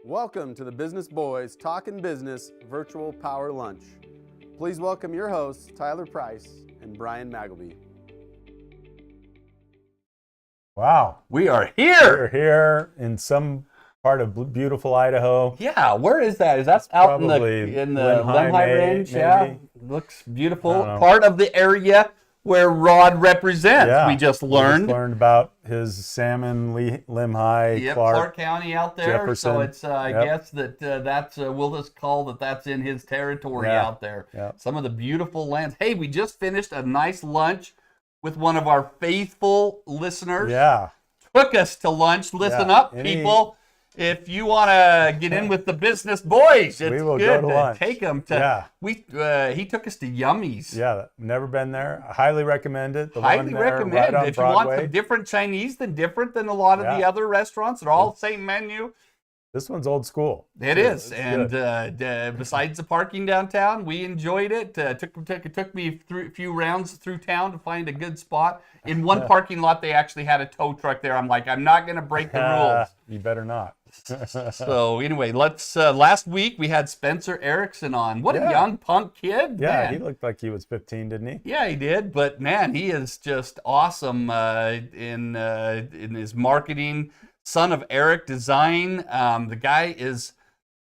Welcome to the Business Boys Talkin Business Virtual Power Lunch. Please welcome your hosts, Tyler Price and Brian Magleby. Wow. We are here. We're here in some part of beautiful Idaho. Yeah, where is that? Is that out in the Lemhi Range? Maybe. Yeah, looks beautiful. I don't know. Part of the area where Rod represents. Yeah. We just learned. About his salmon, Lemhi, Yep, Clark County out there. Jefferson. So it's, I guess that's, we'll just call that's in his territory out there. Yeah. Some of the beautiful lands. Hey, we just finished a nice lunch with one of our faithful listeners. Yeah. Took us to lunch. Listen up, people. If you want to get in with the business boys, it's will good go to lunch. Take them to. Yeah. He took us to Yummy's. Yeah, never been there. I highly recommend it. The Highly one there, recommend. right on If you Broadway. want some different Chinese than different than a lot of the other restaurants, they're all the same menu. This one's old school. It is, and besides the parking downtown, we enjoyed it. Took me a few rounds through town to find a good spot. In one parking lot, they actually had a tow truck there. I'm like, I'm not going to break the rules. You better not. So anyway, let's. Last week we had Spencer Erickson on. What a young punk kid! Yeah, man. he looked like he was 15, didn't he? Yeah, he did. But man, he is just awesome in his marketing. Son of Eric Design. The guy is,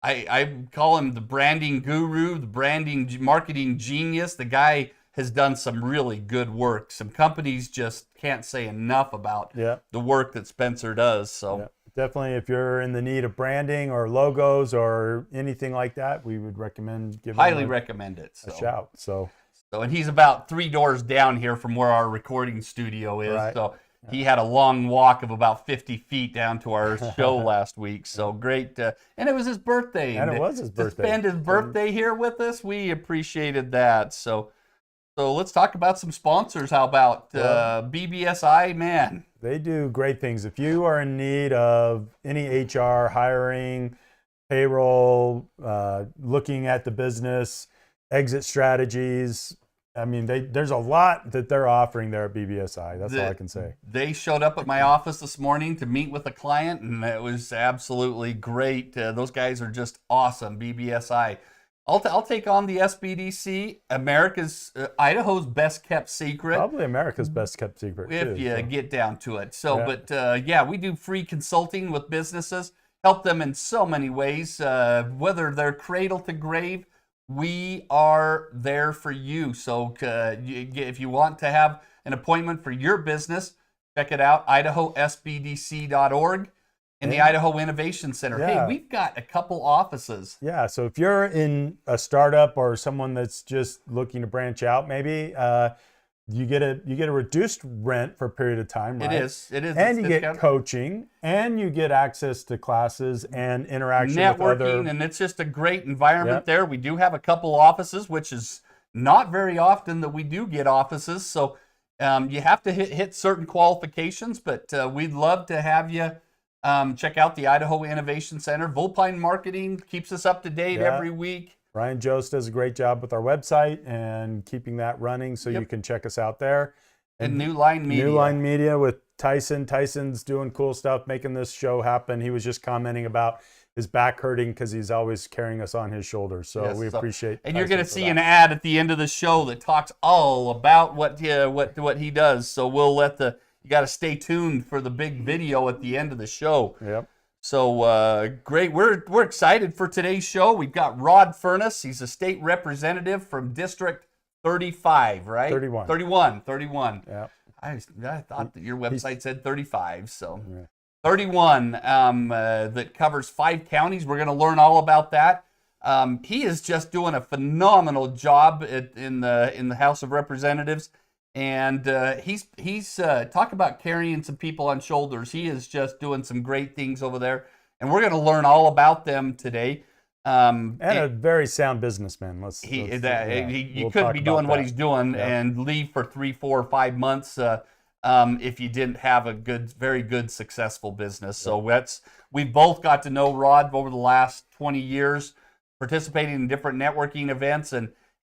I call him the branding guru, the branding marketing genius. The guy has done some really good work. Some companies just can't say enough about the work that Spencer does. So definitely, if you're in the need of branding or logos or anything like that, we would recommend giving highly recommend it. A shout. So, and he's about 3 doors down here from where our recording studio is. Right. So he had a long walk of about 50 feet down to our show last week. So great. And it was his birthday. And it was his birthday. To spend his birthday here with us, we appreciated that. So let's talk about some sponsors. How about BBSI, man? They do great things. If you are in need of any HR, hiring, payroll, looking at the business, exit strategies, I mean, there's a lot that they're offering there at BBSI. That's all I can say. They showed up at my office this morning to meet with a client, and it was absolutely great. Those guys are just awesome, BBSI. I'll take on the SBDC, Idaho's best kept secret. Probably America's best kept secret, if you get down to it. So, but we do free consulting with businesses, help them in so many ways, whether they're cradle to grave. We are there for you. So if you want to have an appointment for your business, check it out, IdahoSBDC.org in the Idaho Innovation Center. Yeah. Hey, we've got a couple offices. Yeah, so if you're in a startup or someone that's just looking to branch out, maybe you get a reduced rent for a period of time, right? It is. And you get coaching, and you get access to classes and interaction with other. Networking, and it's just a great environment there. We do have a couple offices, which is not very often that we do get offices. So you have to hit certain qualifications, but we'd love to have you check out the Idaho Innovation Center. Vulpine Marketing keeps us up to date every week. Ryan Jost does a great job with our website and keeping that running, so you can check us out there. And New Line Media. New Line Media with Tyson. Tyson's doing cool stuff, making this show happen. He was just commenting about his back hurting because he's always carrying us on his shoulders. So we appreciate. And you're going to see an ad at the end of the show that talks all about what he does. So we'll you got to stay tuned for the big video at the end of the show. Yep. So great. We're excited for today's show. We've got Rod Furness. He's a state representative from District 35, right? 31. Yeah. I thought that your website said 35. So 31 that covers 5 counties. We're going to learn all about that. He is just doing a phenomenal job in the House of Representatives. And he's talk about carrying some people on shoulders. He is just doing some great things over there, and we're going to learn all about them today. And a very sound businessman. He could be doing what he's doing and leave for 3, 4, 5 months if you didn't have a very good, successful business. So we've both got to know Rod over the last 20 years, participating in different networking events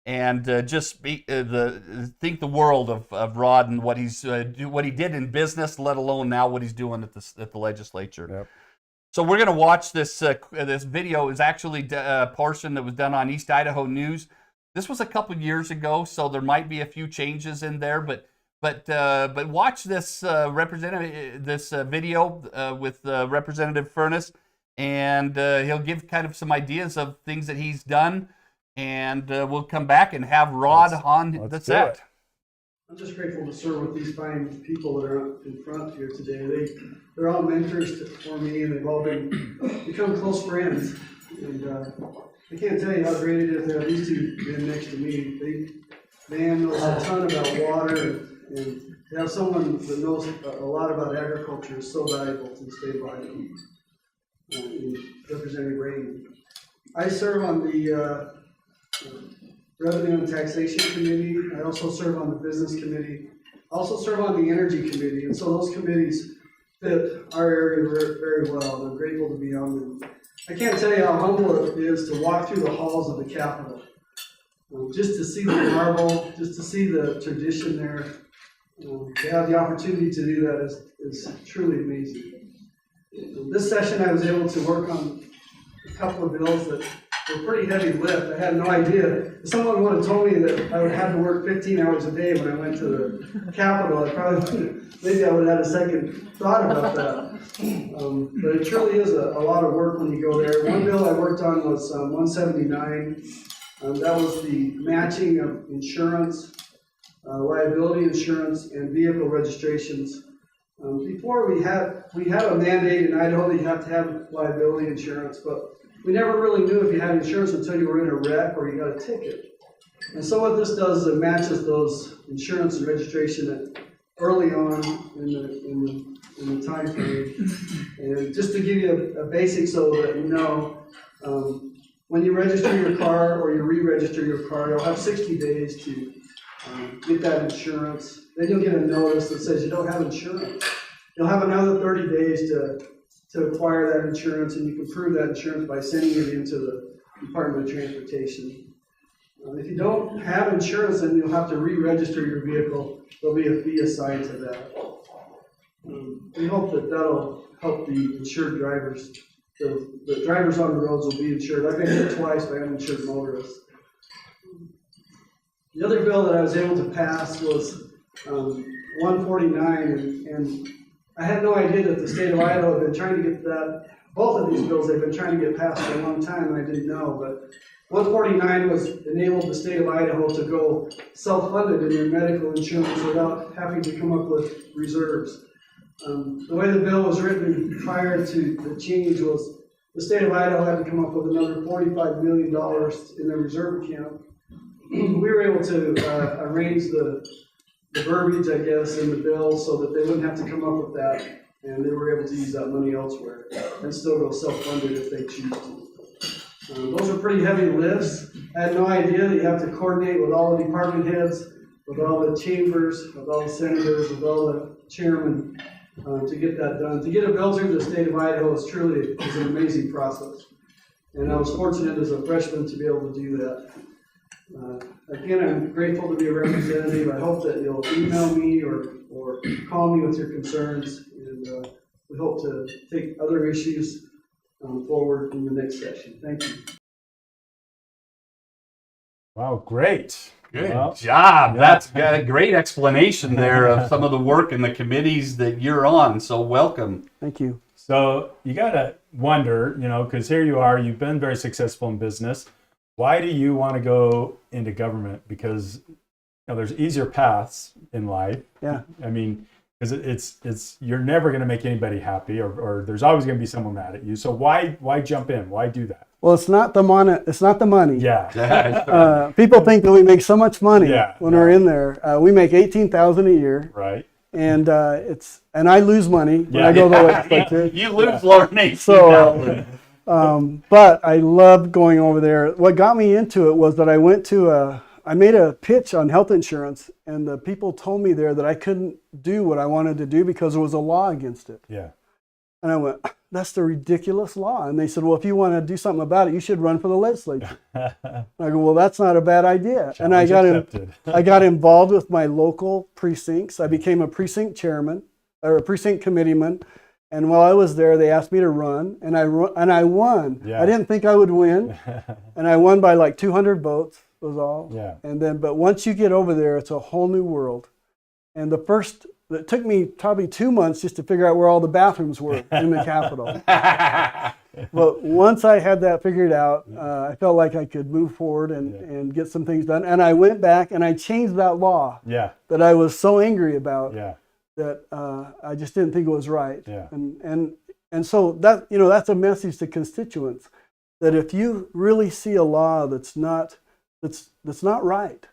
and just think the world of Rod and what he did in business, let alone now what he's doing at the legislature. Yep. So we're going to watch this. This video is actually a portion that was done on East Idaho News. This was a couple years ago, so there might be a few changes in there. But watch this video with Representative Furness, and he'll give kind of some ideas of things that he's done, and we'll come back and have Rod on the set. I'm just grateful to serve with these fine people that are in front here today. They're all mentors for me, and they've all become close friends. And I can't tell you how great it is to have these two men next to me. Man knows a ton about water, and to have someone that knows a lot about agriculture is so valuable to the state of Idaho. Representative Rain. I serve on the Revenue and Taxation Committee. I also serve on the Business Committee. I also serve on the Energy Committee, and so those committees fit our area very well, and I'm grateful to be on them. I can't tell you how humble it is to walk through the halls of the Capitol. Just to see the marble, just to see the tradition there, to have the opportunity to do that is truly amazing. This session I was able to work on a couple of bills that were pretty heavy lift. I had no idea. If someone would have told me that I would have to work 15 hours a day when I went to the Capitol, maybe I would have had a second thought about that. But it truly is a lot of work when you go there. One bill I worked on was 179. That was the matching of insurance, liability insurance, and vehicle registrations. Before we have a mandate in Idaho that you have to have liability insurance, but we never really knew if you had insurance until you were in a wreck or you got a ticket. And so what this does is it matches those insurance and registration early on in the time period. And just to give you a basic so that you know, when you register your car or you re-register your car, you'll have 60 days to get that insurance. Then you'll get a notice that says you don't have insurance. You'll have another 30 days to acquire that insurance, and you can prove that insurance by sending it into the Department of Transportation. If you don't have insurance, then you'll have to re-register your vehicle. There'll be a fee assigned to that. We hope that that'll help the insured drivers. The drivers on the roads will be insured. I've been hit twice by uninsured motorists. The other bill that I was able to pass was 149, and I had no idea that the state of Idaho had been trying to get that. Both of these bills they've been trying to get passed for a long time, and I didn't know. But 149 was enabled the state of Idaho to go self-funded in their medical insurance without having to come up with reserves. The way the bill was written prior to the change was the state of Idaho had to come up with another $45 million in their reserve account. We were able to arrange the verbiage, I guess, in the bill so that they wouldn't have to come up with that, and they were able to use that money elsewhere and still go self-funded if they choose to. Those are pretty heavy lifts. I had no idea that you have to coordinate with all the department heads, with all the chambers, with all the senators, with all the chairmen to get that done. To get a bill through the state of Idaho is truly an amazing process. And I was fortunate as a freshman to be able to do that. Again, I'm grateful to be a representative. I hope that you'll email me or call me with your concerns, and we hope to take other issues forward in the next session. Thank you. Wow, great. Good well, job. Yeah. That's got a great explanation there of some of the work and the committees that you're on. So welcome. Thank you. So you got to wonder, because here you are, you've been very successful in business. Why do you want to go into government? Because there's easier paths in life. Yeah. I mean, because it's you're never going to make anybody happy, or there's always going to be someone mad at you. So why jump in? Why do that? Well, it's not the money. It's not the money. Yeah. People think that we make so much money when we're in there. We make $18,000 a year. Right. And I lose money when I go the legislature. You lose learning. So, but I love going over there. What got me into it was that I made a pitch on health insurance, and the people told me there that I couldn't do what I wanted to do because there was a law against it. Yeah. And I went, that's the ridiculous law. And they said, well, if you want to do something about it, you should run for the legislature. I go, well, that's not a bad idea. Challenge and I got involved with my local precincts. I became a precinct chairman or a precinct committeeman. And while I was there, they asked me to run, and I won. Yeah. I didn't think I would win, and I won by like 200 votes was all. Yeah. And then, but once you get over there, it's a whole new world. And it took me probably 2 months just to figure out where all the bathrooms were in the Capitol. But once I had that figured out, I felt like I could move forward and get some things done. And I went back and I changed that law Yeah. that I was so angry about. Yeah. That I just didn't think it was right. Yeah. And so that, that's a message to constituents, that if you really see a law that's not right,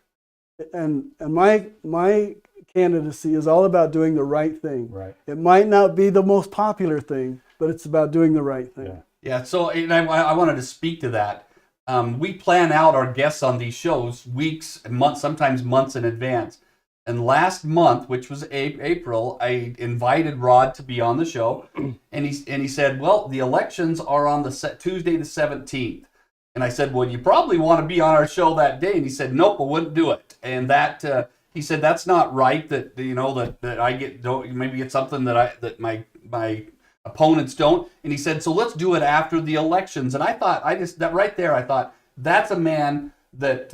and my candidacy is all about doing the right thing. Right. It might not be the most popular thing, but it's about doing the right thing. Yeah. Yeah, so and I wanted to speak to that. We plan out our guests on these shows weeks and months, sometimes months in advance. And last month, which was April, I invited Rod to be on the show, and he said, "Well, the elections are on Tuesday the 17th." And I said, "Well, you probably want to be on our show that day." And he said, "Nope, I wouldn't do it." And that he said, "That's not right. That that I maybe get something that my opponents don't." And he said, "So let's do it after the elections." And I thought, that right there, I thought, that's a man that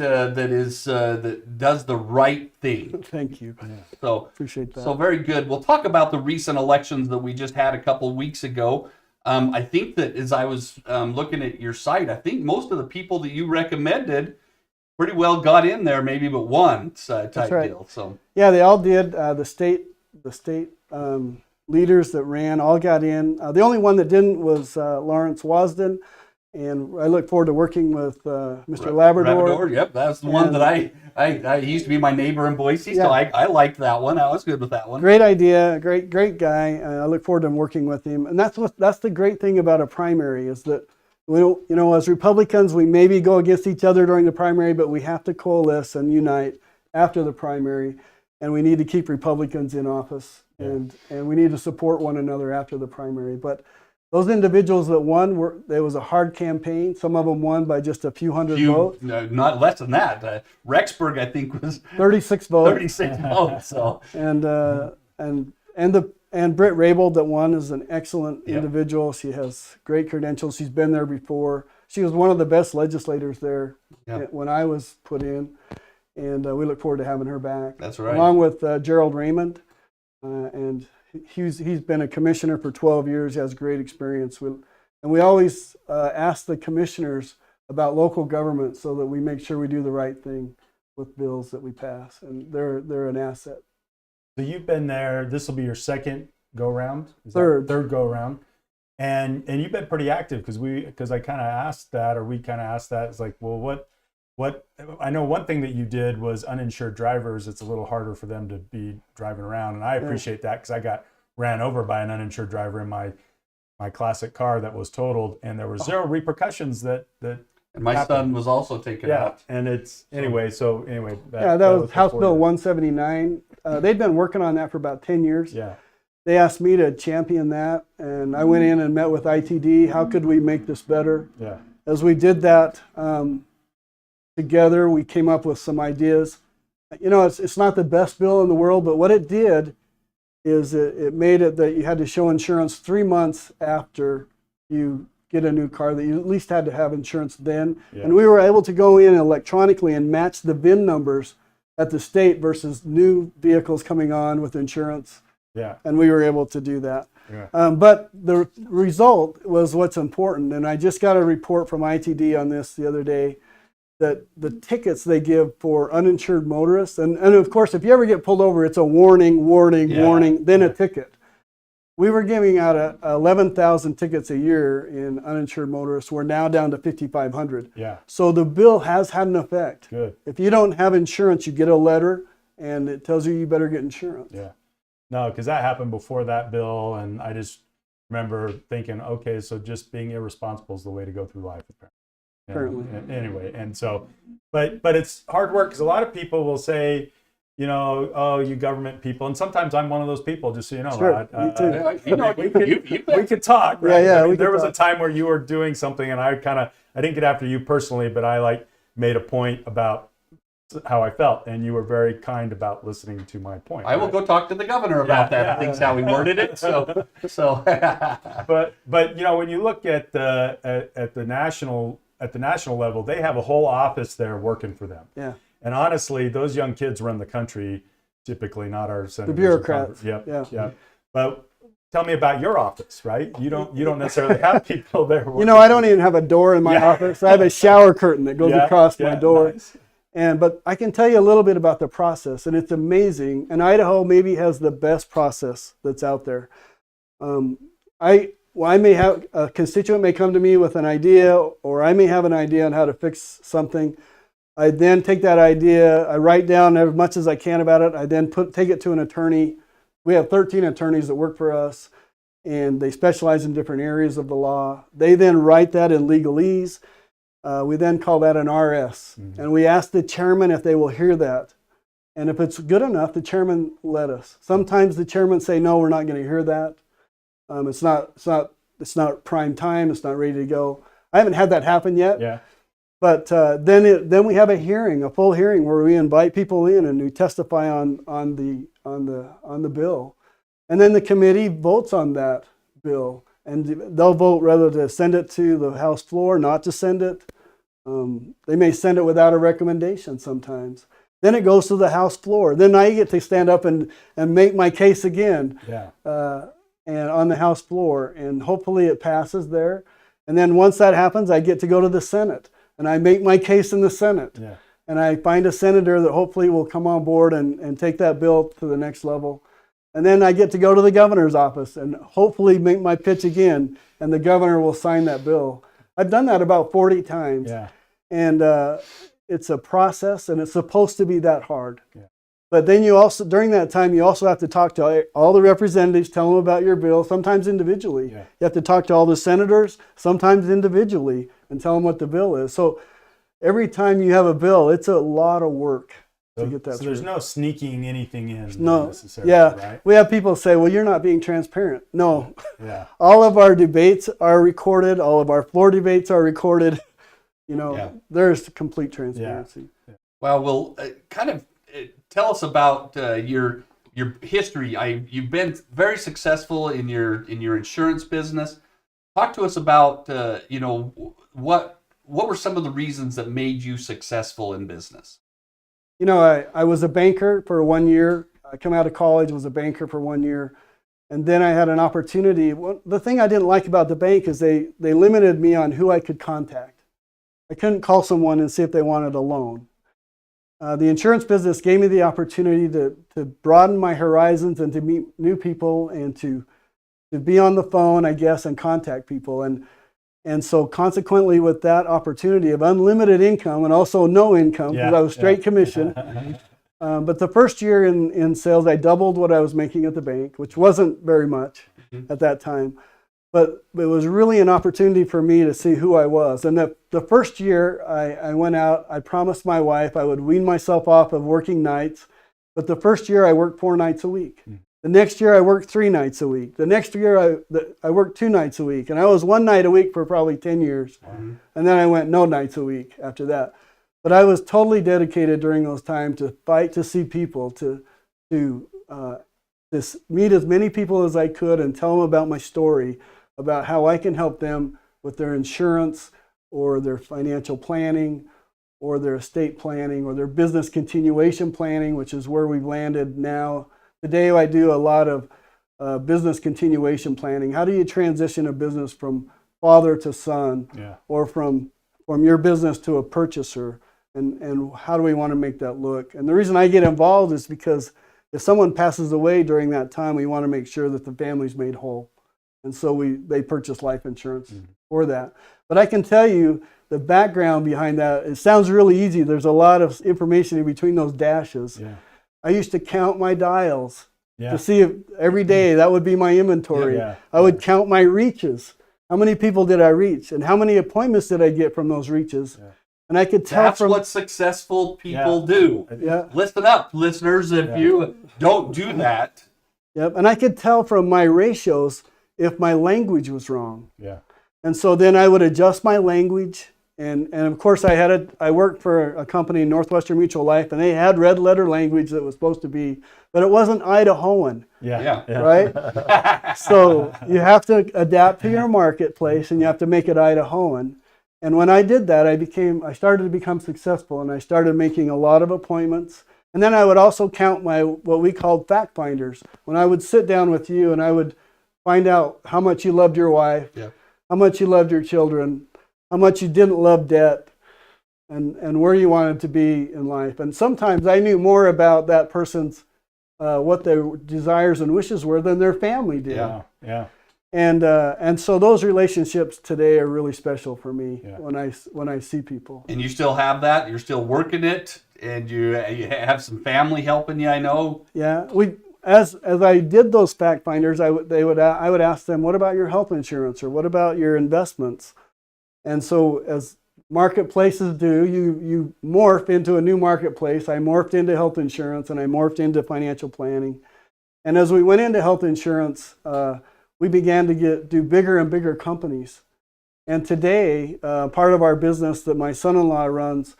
does the right thing. Thank you. So Appreciate that. So very good. We'll talk about the recent elections that we just had a couple of weeks ago. I think that as I was looking at your site, I think most of the people that you recommended pretty well got in there, maybe but one type right. deal. So Yeah, they all did. The state leaders that ran all got in. The only one that didn't was Lawrence Wasden. And I look forward to working with Mr. Labrador. Yep, that's the one that I he used to be my neighbor in Boise, so Yeah. I liked that one. I was good with that one. Great idea, great guy. I look forward to working with him. And that's the great thing about a primary, is that we don't, as Republicans, we maybe go against each other during the primary, but we have to coalesce and unite after the primary. And we need to keep Republicans in office, and we need to support one another after the primary. But those individuals that won, there was a hard campaign. Some of them won by just a few hundred votes. Not less than that. Rexburg, I think, was 36 votes. 36 votes. So And Britt Raybould that won is an excellent individual. She has great credentials. She's been there before. She was one of the best legislators there when I was put in. And we look forward to having her back. That's right. Along with Gerald Raymond. And he's been a commissioner for 12 years. He has great experience. And we always ask the commissioners about local government so that we make sure we do the right thing with bills that we pass. And they're an asset. So you've been there. This will be your second go round. Third go round, and you've been pretty active because I kind of asked that, or we kind of asked that. It's like, well, what I know one thing that you did was uninsured drivers. It's a little harder for them to be driving around, and I appreciate that because I got ran over by an uninsured driver in my classic car that was totaled, and there were zero repercussions that. And my son was also taken out. And it's anyway. That was House Bill 179. They'd been working on that for about 10 years. Yeah. They asked me to champion that, and I went in and met with ITD. How could we make this better? Yeah. As we did that together, we came up with some ideas. It's not the best bill in the world, but what it did is it made it that you had to show insurance 3 months after you get a new car, that you at least had to have insurance then. Yeah. And we were able to go in electronically and match the VIN numbers at the state versus new vehicles coming on with insurance. Yeah. And we were able to do that. Yeah. But the result was what's important. And I just got a report from ITD on this the other day, that the tickets they give for uninsured motorists, and of course, if you ever get pulled over, it's a warning, then a ticket. We were giving out 11,000 tickets a year in uninsured motorists. We're now down to 5,500. Yeah. So the bill has had an effect. Good. If you don't have insurance, you get a letter, and it tells you better get insurance. Yeah. No, because that happened before that bill, and I just remember thinking, okay, so just being irresponsible is the way to go through life, apparently. Apparently. Anyway, and so, but it's hard work because a lot of people will say, oh, you government people, and sometimes I'm one of those people. Just so you know, Sure, Rod. me too. We could talk. Right? Yeah, I mean, there was a time where you were doing something, and I didn't get after you personally, but I made a point about how I felt, and you were very kind about listening to my point. I will go talk to the governor about Yeah, that. yeah. I think's how he worded it. So But when you look at the national level, they have a whole office there working for them. Yeah. And honestly, those young kids run the country, typically, not our senators. The bureaucrats. Yep. Yeah. Yeah. But tell me about your office, right? You don't necessarily have people there. You know, I don't even have a door in my office. I have a shower curtain that goes across my door. Nice. But I can tell you a little bit about the process, and it's amazing. And Idaho maybe has the best process that's out there. I may have a constituent may come to me with an idea, or I may have an idea on how to fix something. I then take that idea, I write down as much as I can about it. I then take it to an attorney. We have 13 attorneys that work for us, and they specialize in different areas of the law. They then write that in legalese. We then call that an RS. Mm-hmm. And we ask the chairman if they will hear that. And if it's good enough, the chairman let us. Sometimes the chairman say, no, we're not going to hear that. It's not prime time. It's not ready to go. I haven't had that happen yet. Yeah. But then we have a hearing, a full hearing, where we invite people in and we testify on the bill, and then the committee votes on that bill, and they'll vote whether to send it to the House floor, not to send it. They may send it without a recommendation sometimes. Then it goes to the House floor. Then I get to stand up and make my case again, and on the House floor, and hopefully it passes there. And then once that happens, I get to go to the Senate. And I make my case in the Senate. Yeah. And I find a senator that hopefully will come on board and take that bill to the next level. And then I get to go to the governor's office and hopefully make my pitch again, and the governor will sign that bill. I've done that about 40 times. Yeah. And it's a process, and it's supposed to be that hard. Yeah. But then during that time, you also have to talk to all the representatives, tell them about your bill, sometimes individually. Yeah. You have to talk to all the senators, sometimes individually, and tell them what the bill is. So every time you have a bill, it's a lot of work to get that through. There's no sneaking anything in necessarily, right? We have people say, well, you're not being transparent. No. Yeah. All of our debates are recorded. All of our floor debates are recorded. There's complete transparency. Yeah. Well, we'll kind of tell us about your history. You've been very successful in your insurance business. Talk to us about what were some of the reasons that made you successful in business? I was a banker for 1 year. I come out of college, was a banker for 1 year, and then I had an opportunity. Well, the thing I didn't like about the bank is they limited me on who I could contact. I couldn't call someone and see if they wanted a loan. The insurance business gave me the opportunity to broaden my horizons and to meet new people and to be on the phone, I guess, and contact people. And so consequently, with that opportunity of unlimited income and also no income, because I was straight commission. But the first year in sales, I doubled what I was making at the bank, which wasn't very much at that time. But it was really an opportunity for me to see who I was. And the first year I went out, I promised my wife I would wean myself off of working nights. But the first year I worked 4 nights a week. The next year I worked 3 nights a week. The next year I worked 2 nights a week. And I was 1 night a week for probably 10 years. And then I went no nights a week after that. But I was totally dedicated during those times to fight to see people, to meet as many people as I could and tell them about my story, about how I can help them with their insurance or their financial planning or their estate planning or their business continuation planning, which is where we've landed now. Today I do a lot of business continuation planning. How do you transition a business from father to son or from your business to a purchaser? And how do we want to make that look? And the reason I get involved is because if someone passes away during that time, we want to make sure that the family's made whole. And so they purchase life insurance for that. But I can tell you the background behind that, it sounds really easy. There's a lot of information in between those dashes. Yeah. I used to count my dials to see if every day, that would be my inventory. I would count my reaches. How many people did I reach? And how many appointments did I get from those reaches? And I could tell that's what successful people do. Listen up, listeners, if you don't do that. And I could tell from my ratios if my language was wrong. And so then I would adjust my language And of course I worked for a company, Northwestern Mutual Life, and they had red letter language that was supposed to be, but it wasn't Idahoan, Yeah. right? So you have to adapt to your marketplace and you have to make it Idahoan. And when I did that, I started to become successful, and I started making a lot of appointments. And then I would also count what we called fact finders. When I would sit down with you and I would find out how much you loved your wife, how much you loved your children, how much you didn't love debt, and where you wanted to be in life. And sometimes I knew more about that person's what their desires and wishes were than their family did. Yeah. And so those relationships today are really special for me when I see people. And you still have that? You're still working it, and you have some family helping you, I know. Yeah, as I did those fact finders, I would ask them, what about your health insurance, or what about your investments? And so as marketplaces do, you morph into a new marketplace. I morphed into health insurance, and I morphed into financial planning. And as we went into health insurance, we began to do bigger and bigger companies. And today, part of our business that my son-in-law runs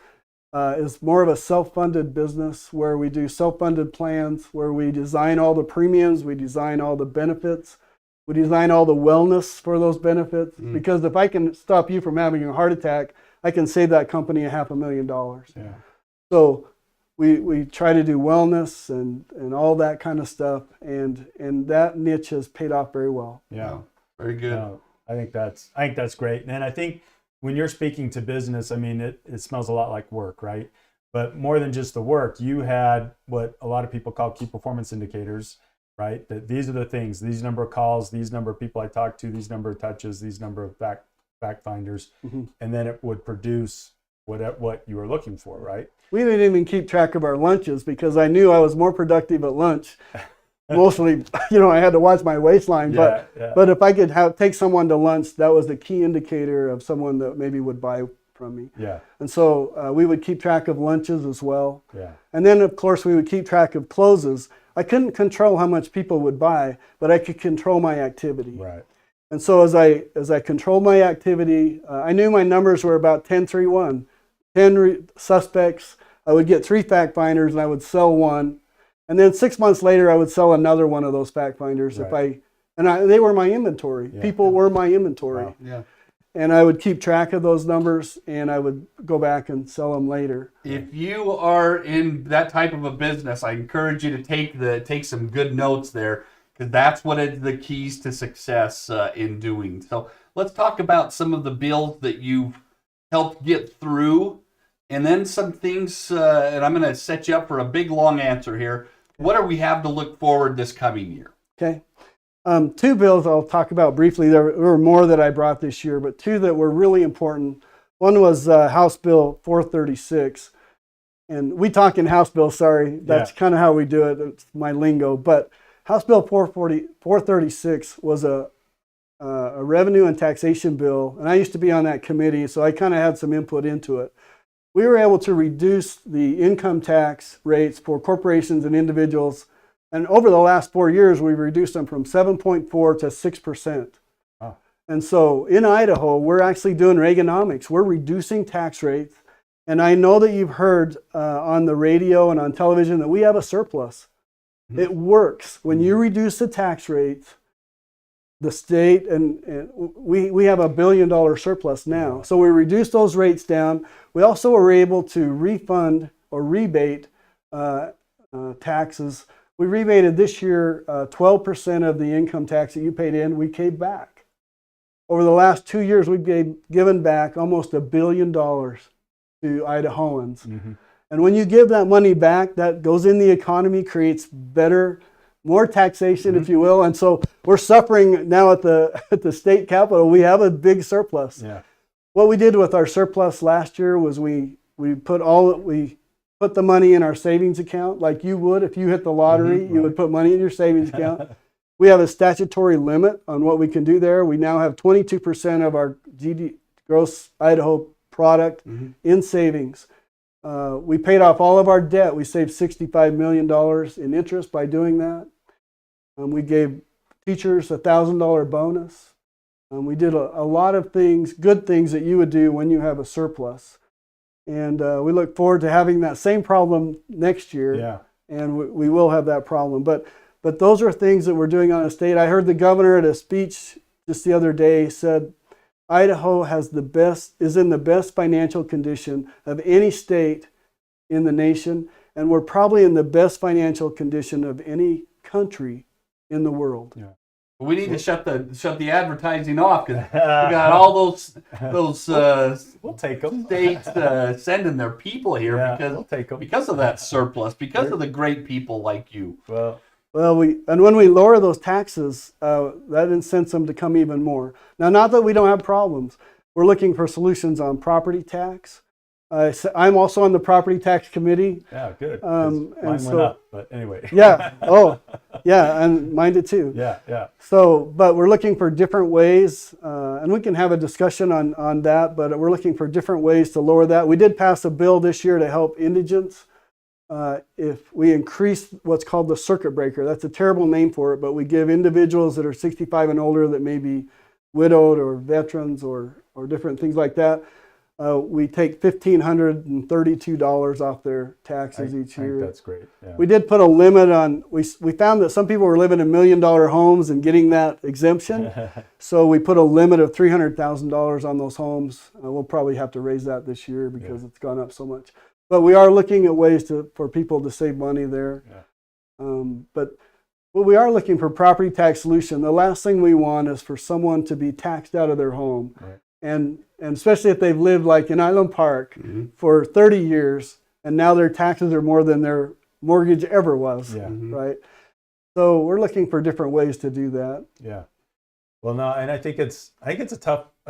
is more of a self-funded business, where we do self-funded plans, where we design all the premiums, we design all the benefits, we design all the wellness for those benefits. Because if I can stop you from having a heart attack, I can save that company $500,000. Yeah. So we try to do wellness and all that kind of stuff, and that niche has paid off very well. Yeah. Very good. No, I think that's great. And I think when you're speaking to business, I mean, it smells a lot like work, right? But more than just the work, you had what a lot of people call key performance indicators, right? That these are the things, these number of calls, these number of people I talked to, these number of touches, these number of fact finders, and then it would produce what you were looking for, right? We didn't even keep track of our lunches, because I knew I was more productive at lunch. Mostly, I had to watch my waistline, but if I could take someone to lunch, that was the key indicator of someone that maybe would buy from me. Yeah. And so we would keep track of lunches as well. Yeah. And then of course we would keep track of closes. I couldn't control how much people would buy, but I could control my activity. Right. And so as I controlled my activity, I knew my numbers were about 10-3-1. 10 suspects, I would get 3 fact finders, and I would sell one. And then 6 months later, I would sell another one of those fact finders. Right. They were my inventory. Yeah. People were my inventory. Wow. Yeah. And I would keep track of those numbers, and I would go back and sell them later. If you are in that type of a business, I encourage you to take some good notes there, because that's what is the keys to success in doing. So let's talk about some of the bills that you've helped get through, and then some things, and I'm going to set you up for a big, long answer here. What do we have to look forward this coming year? Okay. 2 bills I'll talk about briefly. There were more that I brought this year, but 2 that were really important. One was House Bill 436. And we talk in House Bill, sorry. That's kind of how we do it. It's my lingo. But House Bill 436 was a revenue and taxation bill. And I used to be on that committee, so I kind of had some input into it. We were able to reduce the income tax rates for corporations and individuals. And over the last 4 years, we've reduced them from 7.4 to 6%. Wow. And so in Idaho, we're actually doing Reaganomics. We're reducing tax rates. And I know that you've heard on the radio and on television that we have a surplus. It works. When you reduce the tax rates, the state, and we have $1 billion surplus now. So we reduced those rates down. We also were able to refund or rebate taxes. We rebated this year 12% of the income tax that you paid in, we gave back. Over the last 2 years, we've given back almost $1 billion to Idahoans. And when you give that money back, that goes in the economy, creates more taxation, if you will. And so we're suffering now at the state capitol. We have a big surplus. Yeah. What we did with our surplus last year was we put the money in our savings account, like you would if you hit the lottery. You would put money in your savings account. We have a statutory limit on what we can do there. We now have 22% of our gross Idaho product in savings. We paid off all of our debt. We saved $65 million in interest by doing that. We gave teachers a $1,000 bonus. We did a lot of things, good things that you would do when you have a surplus. And we look forward to having that same problem next year. Yeah. And we will have that problem. But those are things that we're doing on a state. I heard the governor at a speech just the other day said Idaho is in the best financial condition of any state in the nation, and we're probably in the best financial condition of any country in the world. Yeah. We need to shut the advertising off because we got all those We'll take them. states sending their people here We'll take them. because of that surplus, because of the great people like you. Well, when we lower those taxes, that incents them to come even more. Now, not that we don't have problems. We're looking for solutions on property tax. I'm also on the property tax committee. yeah, good. 'Cause And mine so- went up, but anyway. Yeah. Oh, yeah. And mine did too. Yeah. So, but we're looking for different ways, and we can have a discussion on that, but we're looking for different ways to lower that. We did pass a bill this year to help indigents. If we increase what's called the circuit breaker, that's a terrible name for it, but we give individuals that are 65 and older that may be widowed or veterans or different things like that, we take $1,532 off their taxes each I year. think that's great. Yeah. We did put a limit on, we found that some people were living in $1 million homes and getting that exemption. So we put a limit of $300,000 on those homes. We'll probably have to raise that this year because it's gone up so much. But we are looking at ways for people to save money there. Yeah. But we are looking for property tax solution. The last thing we want is for someone to be taxed out of their home. Right. And especially if they've lived like in Island Park for 30 years and now their taxes are more than their mortgage ever was, Yeah. right? So we're looking for different ways to do that. Yeah. Well, no, and I think it's a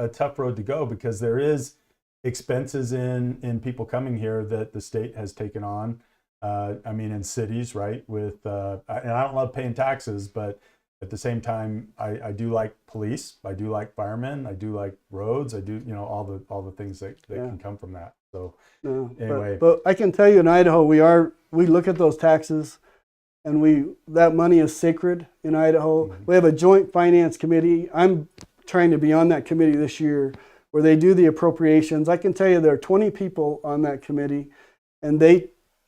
tough road to go because there is expenses in people coming here that the state has taken on. I mean, in cities, right? With and I don't love paying taxes, but at the same time, I do like police, I do like firemen, I do like roads, I do all the things that can come from that. So anyway, but I can tell you in Idaho, we look at those taxes, and that money is sacred in Idaho. Mm-hmm. We have a joint finance committee. I'm trying to be on that committee this year, where they do the appropriations. I can tell you there are 20 people on that committee, and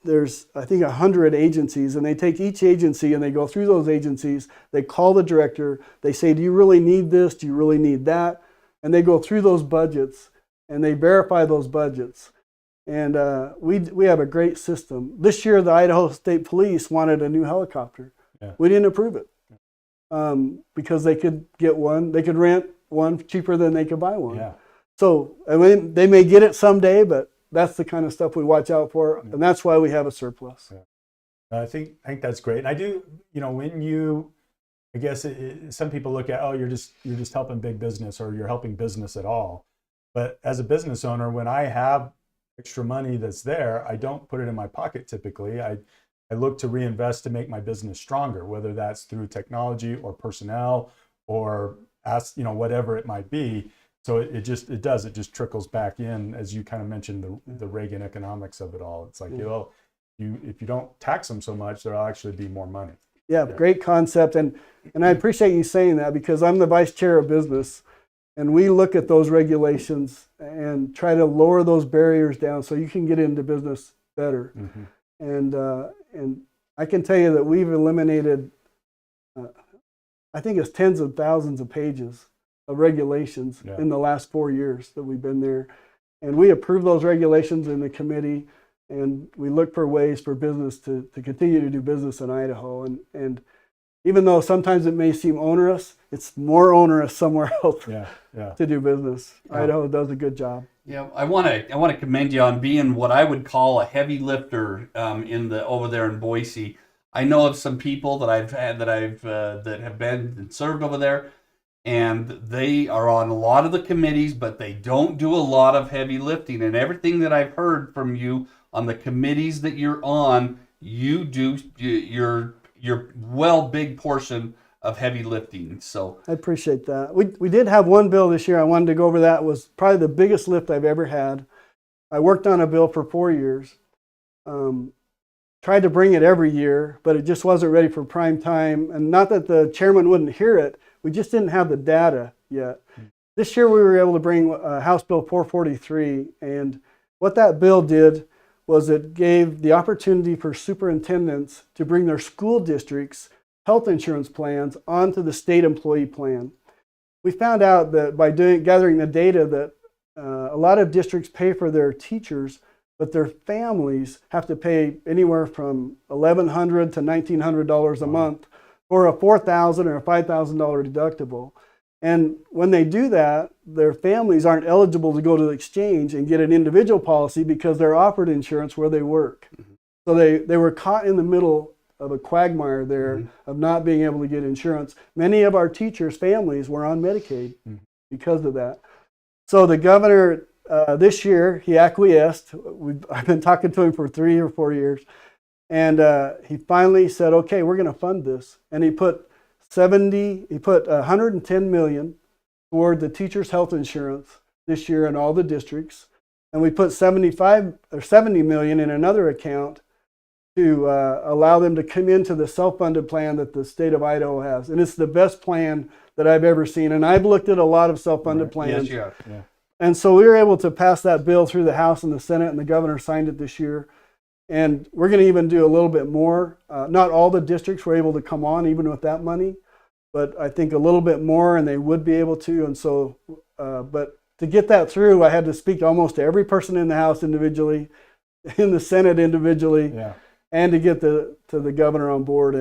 there's I think 100 agencies, and they take each agency and they go through those agencies. They call the director. They say, do you really need this? Do you really need that? And they go through those budgets and they verify those budgets. And we have a great system. This year, the Idaho State Police wanted a new helicopter. Yeah. We didn't approve it because they could get one. They could rent one cheaper than they could buy one. yeah. So I mean, they may get it someday, but that's the kind of stuff we watch out for, and that's why we have a surplus. I think that's great. And I do, when you, I guess some people look at, oh, you're just helping big business or you're helping business at all. But as a business owner, when I have extra money that's there, I don't put it in my pocket typically. I look to reinvest to make my business stronger, whether that's through technology or personnel or whatever it might be. So it just trickles back in, as you kind of mentioned, the Reagan economics of it all. It's like, if you don't tax them so much, there'll actually be more money. Yeah, great concept. And I appreciate you saying that because I'm the vice chair of business, and we look at those regulations and try to lower those barriers down so you can get into business better. Mm-hmm. And I can tell you that we've eliminated, I think it's tens of thousands of pages of regulations in the last 4 years that we've been there. And we approve those regulations in the committee, and we look for ways for business to continue to do business in Idaho. And even though sometimes it may seem onerous, it's more onerous somewhere else to do business. Idaho does a good job. Yeah, I want to commend you on being what I would call a heavy lifter over there in Boise. I know of some people that that have been and served over there, and they are on a lot of the committees, but they don't do a lot of heavy lifting. And everything that I've heard from you on the committees that you're on, you do your big portion of heavy lifting. So I appreciate that. We did have one bill this year. I wanted to go over that. It was probably the biggest lift I've ever had. I worked on a bill for 4 years. Tried to bring it every year, but it just wasn't ready for prime time. And not that the chairman wouldn't hear it, we just didn't have the data yet. This year we were able to bring House Bill 443, and what that bill did was it gave the opportunity for superintendents to bring their school districts' health insurance plans onto the state employee plan. We found out that by gathering the data that a lot of districts pay for their teachers, but their families have to pay anywhere from $1,100 to $1,900 a month for a $4,000 or a $5,000 deductible. And when they do that, their families aren't eligible to go to the exchange and get an individual policy because they're offered insurance where they work. So they were caught in the middle of a quagmire there of not being able to get insurance. Many of our teachers' families were on Medicaid because of that. So the governor this year, he acquiesced. I've been talking to him for 3 or 4 years. And he finally said, okay, we're going to fund this. And he put $110 million toward the teachers' health insurance this year in all the districts. And we put $70 million in another account to allow them to come into the self-funded plan that the state of Idaho has. And it's the best plan that I've ever seen. And I've looked at a lot of self-funded plans. Yes, you have. Yeah. And so we were able to pass that bill through the House and the Senate, and the governor signed it this year. And we're going to even do a little bit more. Not all the districts were able to come on even with that money, but I think a little bit more, and they would be able to. And so, but to get that through, I had to speak to almost every person in the House individually, in the Senate individually, and to get to the governor on board.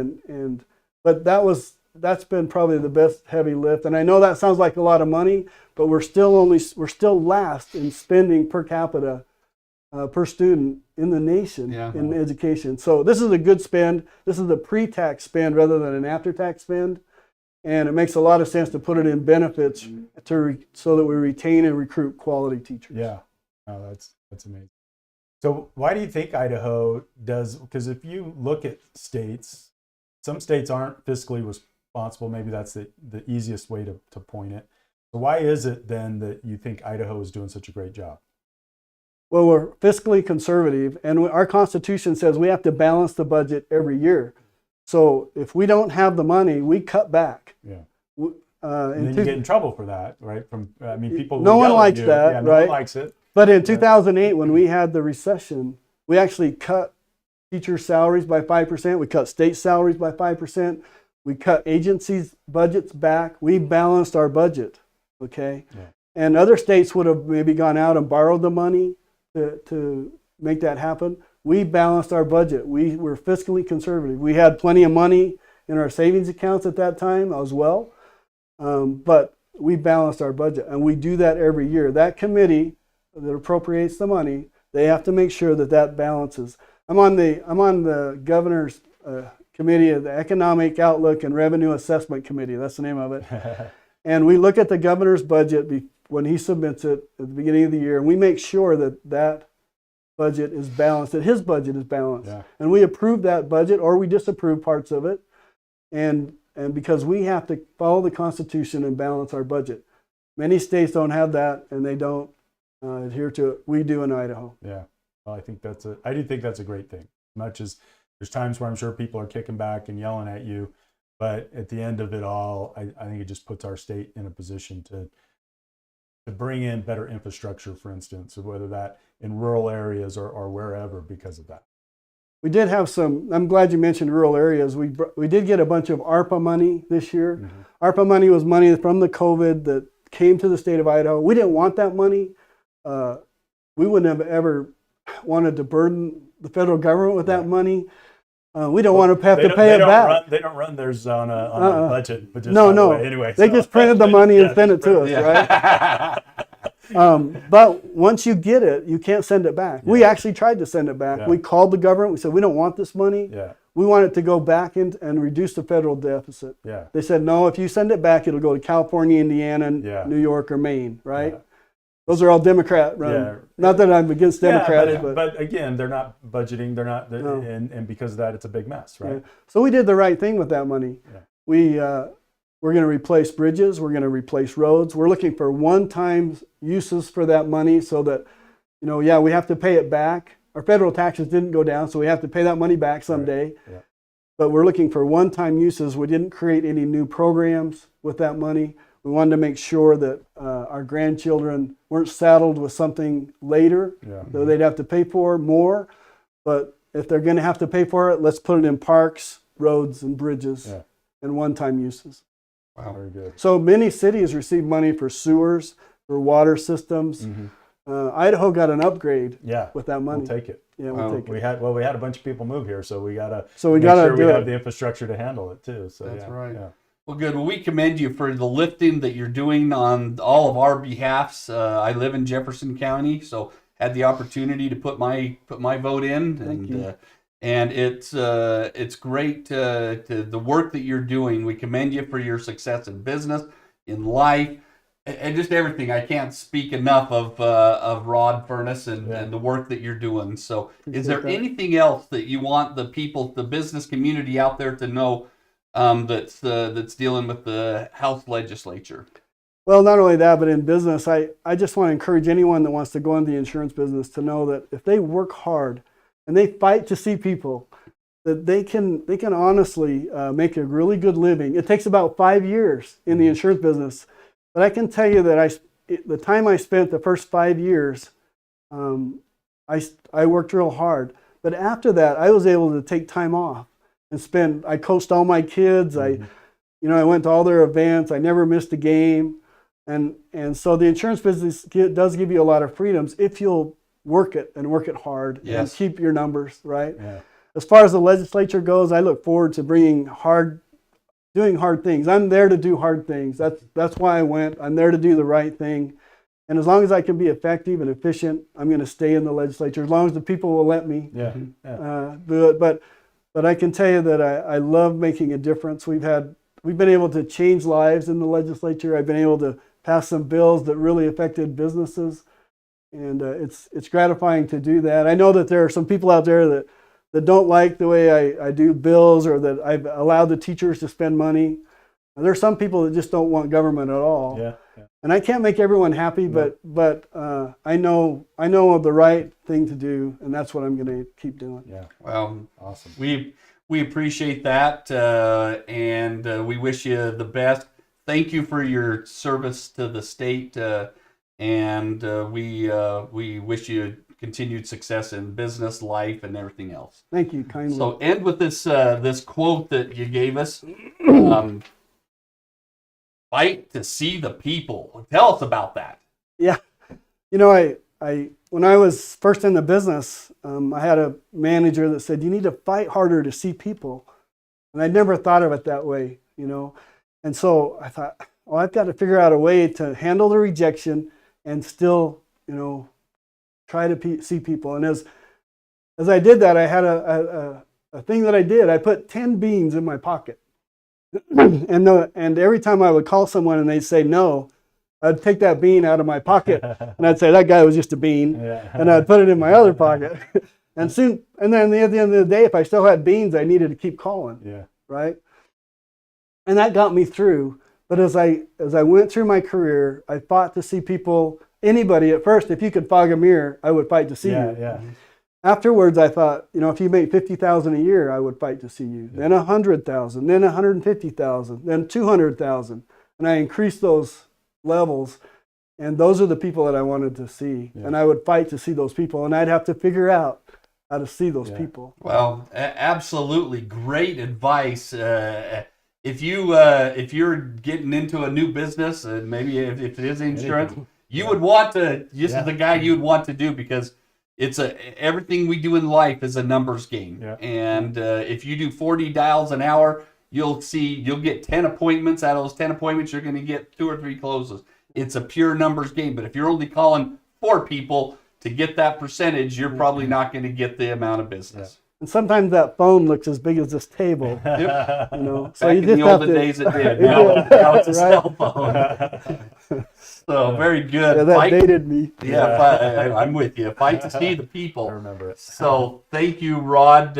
But that's been probably the best heavy lift. And I know that sounds like a lot of money, but we're still last in spending per capita per student in the nation in education. So this is a good spend. This is a pre-tax spend rather than an after-tax spend. And it makes a lot of sense to put it in benefits so that we retain and recruit quality teachers. Yeah, oh, that's amazing. So why do you think Idaho does, because if you look at states, some states aren't fiscally responsible. Maybe that's the easiest way to point it. So why is it then that you think Idaho is doing such a great job? Well, we're fiscally conservative, and our Constitution says we have to balance the budget every year. So if we don't have the money, we cut back. Yeah. And then you get in trouble for that, right? People. No one likes that, yeah, right? No one likes it. But in 2008, when we had the recession, we actually cut teacher salaries by 5%. We cut state salaries by 5%. We cut agencies' budgets back. We balanced our budget, okay? Yeah. And other states would have maybe gone out and borrowed the money to make that happen. We balanced our budget. We were fiscally conservative. We had plenty of money in our savings accounts at that time as well, but we balanced our budget, and we do that every year. That committee that appropriates the money, they have to make sure that balances. I'm on the governor's committee of the Economic Outlook and Revenue Assessment Committee. That's the name of it. And we look at the governor's budget when he submits it at the beginning of the year, and we make sure that budget is balanced, that his budget is balanced. Yeah. And we approve that budget or we disapprove parts of it. And because we have to follow the Constitution and balance our budget. Many states don't have that, and they don't adhere to it. We do in Idaho. Yeah. Well, I do think that's a great thing. Much as there's times where I'm sure people are kicking back and yelling at you, but at the end of it all, I think it just puts our state in a position to bring in better infrastructure, for instance, whether that in rural areas or wherever because of that. We did have I'm glad you mentioned rural areas. We did get a bunch of ARPA money this year. Mm-hmm. ARPA money was money from the COVID that came to the state of Idaho. We didn't want that money. We wouldn't have ever wanted to burden the federal government with that money. We don't want to have to pay it back. They don't run theirs on a budget. But just no. Anyway, they just printed the money and sent it to us, right? But once you get it, you can't send it back. Yeah. We actually tried to send it back. Yeah. We called the government. We said, we don't want this money. Yeah. We want it to go back and reduce the federal deficit. Yeah. They said, no, if you send it back, it'll go to California, Indiana, New York, or Maine, right? Yeah. Those are all Democrat run. Yeah. Not that I'm against Democrats, but again, they're not budgeting. They're not, and because of that, it's a big mess, right? Yeah. So we did the right thing with that money. Yeah. We're going to replace bridges. We're going to replace roads. We're looking for one-time uses for that money so that, we have to pay it back. Our federal taxes didn't go down, so we have to pay that money back someday. Right. Yeah. But we're looking for one-time uses. We didn't create any new programs with that money. We wanted to make sure that our grandchildren weren't saddled with something later that they'd have to pay for more. But if they're going to have to pay for it, let's put it in parks, roads, and bridges and one-time uses. Wow, very good. So many cities receive money for sewers, for water systems. Idaho got an upgrade with that money. We'll take it. Yeah, we'll take it. We had a bunch of people move here, so we gotta we make gotta sure do we it. have the infrastructure to handle it too. So That's right. Yeah. Well, good. Well, we commend you for the lifting that you're doing on all of our behalfs. I live in Jefferson County, so had the opportunity to put my vote in, and it's great to the work that you're doing. We commend you for your success in business, in life, and just everything. I can't speak enough of Rod Furness and the work that you're doing. So, is there anything else that you want the people, the business community out there to know? That's dealing with the House legislature? Well, not only that, but in business, I just want to encourage anyone that wants to go into the insurance business to know that if they work hard and they fight to see people, that they can honestly make a really good living. It takes about 5 years in the insurance business, but I can tell you that the time I spent the first 5 years, I worked real hard. But after that, I was able to take time off. I coached all my kids. I went to all their events. I never missed a game. And so the insurance business does give you a lot of freedoms if you'll work it and work it hard and keep your numbers, right? Yeah. As far as the legislature goes, I look forward to doing hard things. I'm there to do hard things. That's why I went. I'm there to do the right thing. And as long as I can be effective and efficient, I'm going to stay in the legislature, as long as the people will let me do it. But I can tell you that I love making a difference. We've been able to change lives in the legislature. I've been able to pass some bills that really affected businesses, and it's gratifying to do that. I know that there are some people out there that don't like the way I do bills, or that I've allowed the teachers to spend money. There's some people that just don't want government at all. Yeah. And I can't make everyone happy, but I know the right thing to do, and that's what I'm going to keep doing. Yeah. Well, awesome. We appreciate that, and we wish you the best. Thank you for your service to the state, and we wish you continued success in business, life, and everything else. Thank you kindly. So end with this quote that you gave us. Fight to see the people. Tell us about that. Yeah. I when I was first in the business, I had a manager that said, you need to fight harder to see people. And I'd never thought of it that way, And so I thought, well, I've got to figure out a way to handle the rejection and still, try to see people. And as I did that, I had a thing that I did. I put 10 beans in my pocket. and every time I would call someone and they'd say no, I'd take that bean out of my pocket and I'd say that guy was just a bean, and I'd put it in my other pocket. And then at the end of the day, if I still had beans, I needed to keep calling. Right? And that got me through. But as I went through my career, I fought to see people. Anybody at first, if you could fog a mirror, I would fight to see you. Yeah. Afterwards, I thought, if you make $50,000 a year, I would fight to see you. Then 100,000, then 150,000, then 200,000, and I increased those levels. And those are the people that I wanted to see, and I would fight to see those people, and I'd have to figure out how to see those people. Well, absolutely great advice. If you're getting into a new business, and maybe if it is insurance, you would want to. This is the guy you would want to do, because everything we do in life is a numbers game. And if you do 40 dials an hour, you'll get 10 appointments. Out of those 10 appointments, you're going to get 2 or 3 closes. It's a pure numbers game. But if you're only calling 4 people to get that percentage, you're probably not going to get the amount of business. And sometimes that phone looks as big as this table. Yep. So back in the olden days it did. Now it's a cell phone. So very good. Yeah, that dated me. Yeah, I'm with you. Fight to see the people. I remember it. So thank you, Rod.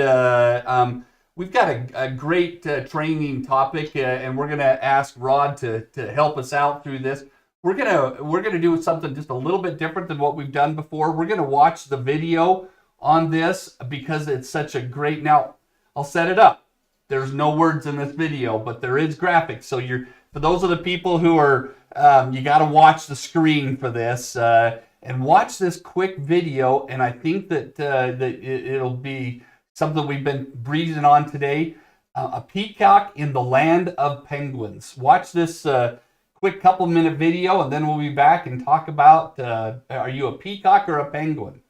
We've got a great training topic, and we're going to ask Rod to help us out through this. We're gonna do something just a little bit different than what we've done before. We're going to watch the video on this because it's such a great. Now, I'll set it up. There's no words in this video, but there is graphics. So for those of the people who are, you got to watch the screen for this and watch this quick video. And I think that, it'll be something we've been breezing on today. A peacock in the land of penguins. Watch this quick couple-minute video, and then we'll be back and talk about, are you a peacock or a penguin?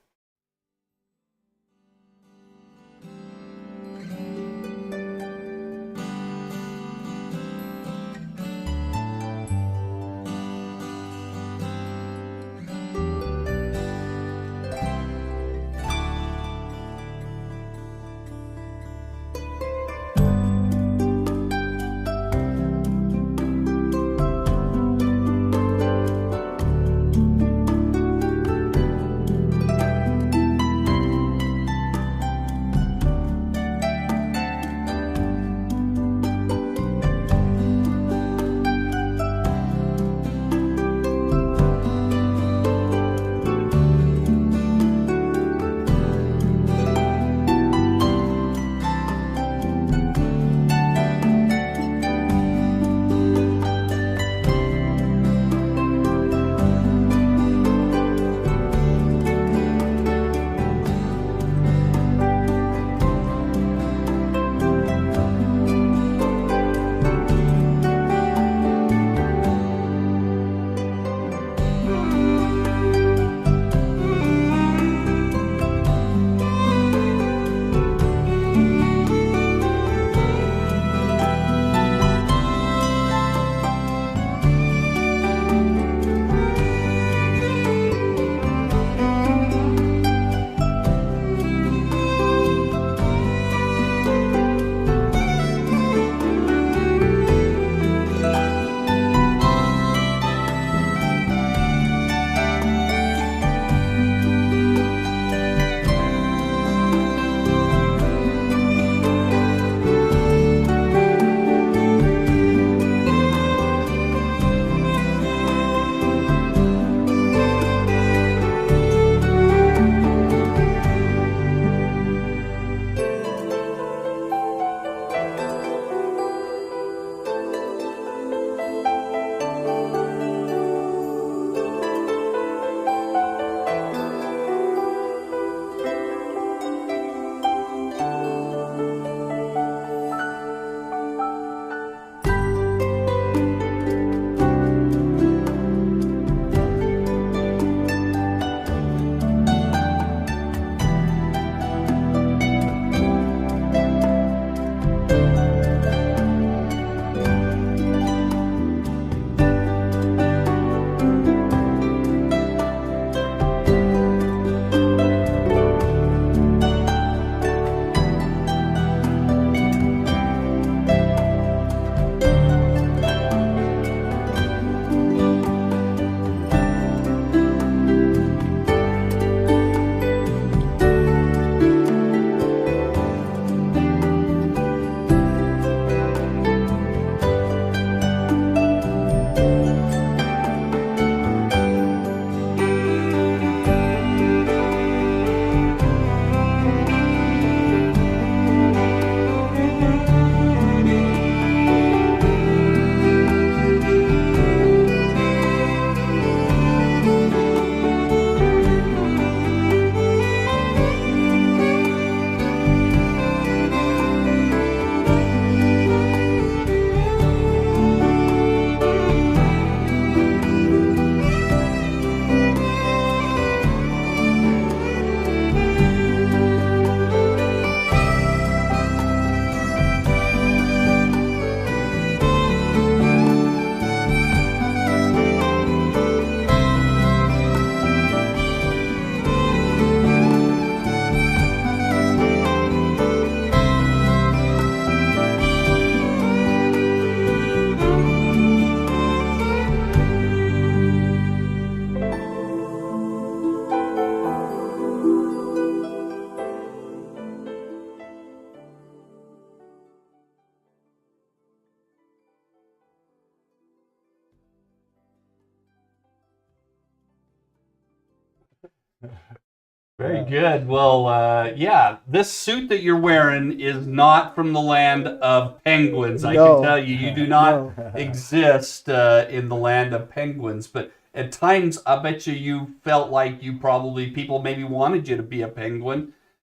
Very good. Well, yeah, this suit that you're wearing is not from the land of penguins. I No. can tell you, you do not No. exist in the land of penguins. But at times, I bet you felt like people maybe wanted you to be a penguin,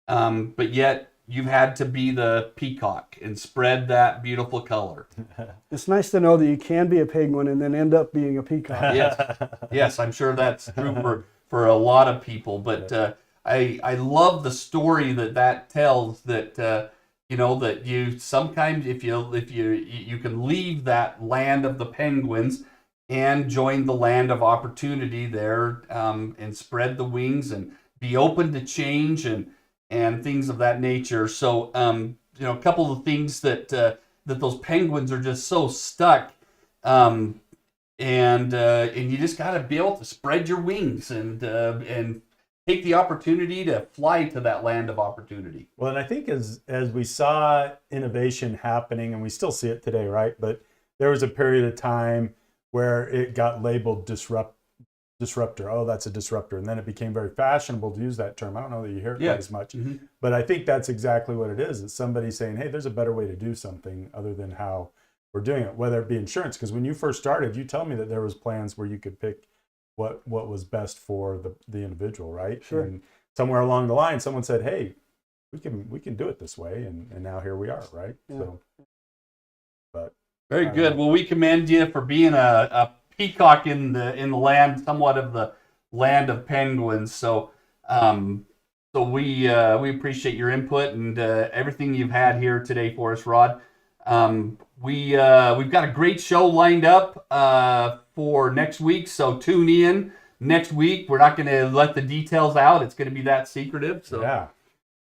but yet you've had to be the peacock and spread that beautiful color. It's nice to know that you can be a penguin and then end up being a peacock. Yes, I'm sure that's true for a lot of people. But I love the story that tells. That that you sometimes if you can leave that land of the penguins and join the land of opportunity there, and spread the wings and be open to change and things of that nature. So a couple of things that those penguins are just so stuck. And you just got to be able to spread your wings and take the opportunity to fly to that land of opportunity. Well, and I think as we saw innovation happening, and we still see it today, right? But there was a period of time where it got labeled disruptor. Oh, that's a disruptor. And then it became very fashionable to use that term. I don't know that you hear it quite as much, but I think that's exactly what it is. It's somebody saying, hey, there's a better way to do something other than how we're doing it, whether it be insurance. Because when you first started, you tell me that there was plans where you could pick what was best for the individual, right? Sure. And somewhere along the line, someone said, hey, we can do it this way. And now here we are, right? Yeah. So, but Very good. Well, we commend you for being a peacock in the land, somewhat of the land of penguins. So we appreciate your input and everything you've had here today for us, Rod. We've got a great show lined up for next week, so tune in next week. We're not going to let the details out. It's going to be that secretive. So yeah.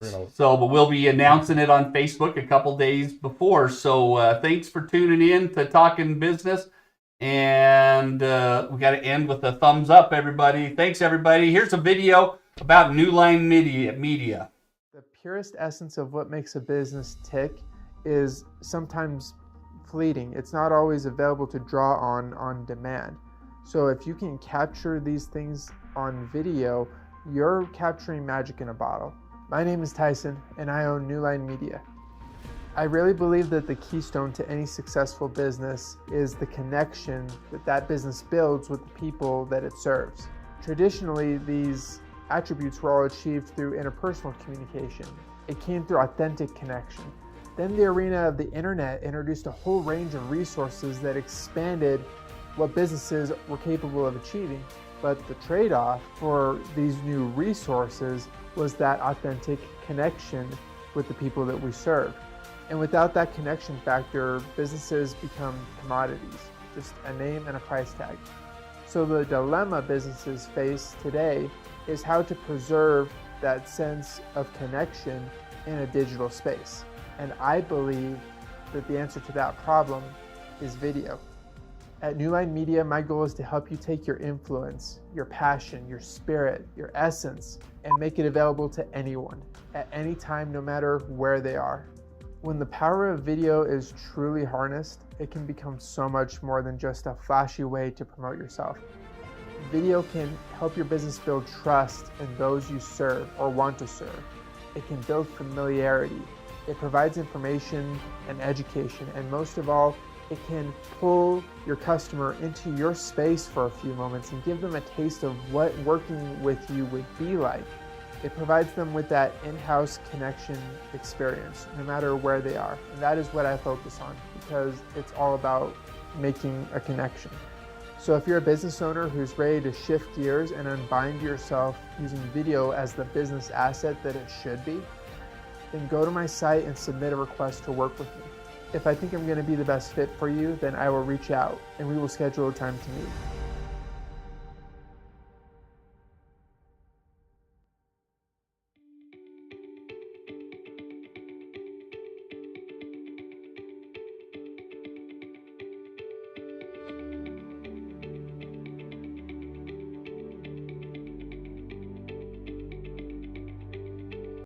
but we'll be announcing it on Facebook a couple days before. So thanks for tuning in to Talkin Business. And we got to end with a thumbs up, everybody. Thanks, everybody. Here's a video about New Line Media. The purest essence of what makes a business tick is sometimes fleeting. It's not always available to draw on demand. So if you can capture these things on video, you're capturing magic in a bottle. My name is Tyson, and I own New Line Media. I really believe that the keystone to any successful business is the connection that business builds with the people that it serves. Traditionally, these attributes were all achieved through interpersonal communication. It came through authentic connection. Then the arena of the internet introduced a whole range of resources that expanded what businesses were capable of achieving. But the trade-off for these new resources was that authentic connection with the people that we serve. And without that connection factor, businesses become commodities, just a name and a price tag. So the dilemma businesses face today is how to preserve that sense of connection in a digital space. And I believe that the answer to that problem is video. At New Line Media, my goal is to help you take your influence, your passion, your spirit, your essence, and make it available to anyone, at any time, no matter where they are. When the power of video is truly harnessed, it can become so much more than just a flashy way to promote yourself. Video can help your business build trust in those you serve or want to serve. It can build familiarity. It provides information and education, and most of all, it can pull your customer into your space for a few moments and give them a taste of what working with you would be like. It provides them with that in-house connection experience, no matter where they are. And that is what I focus on, because it's all about making a connection. So if you're a business owner who's ready to shift gears and unbind yourself using video as the business asset that it should be, then go to my site and submit a request to work with me. If I think I'm going to be the best fit for you, then I will reach out and we will schedule a time to meet.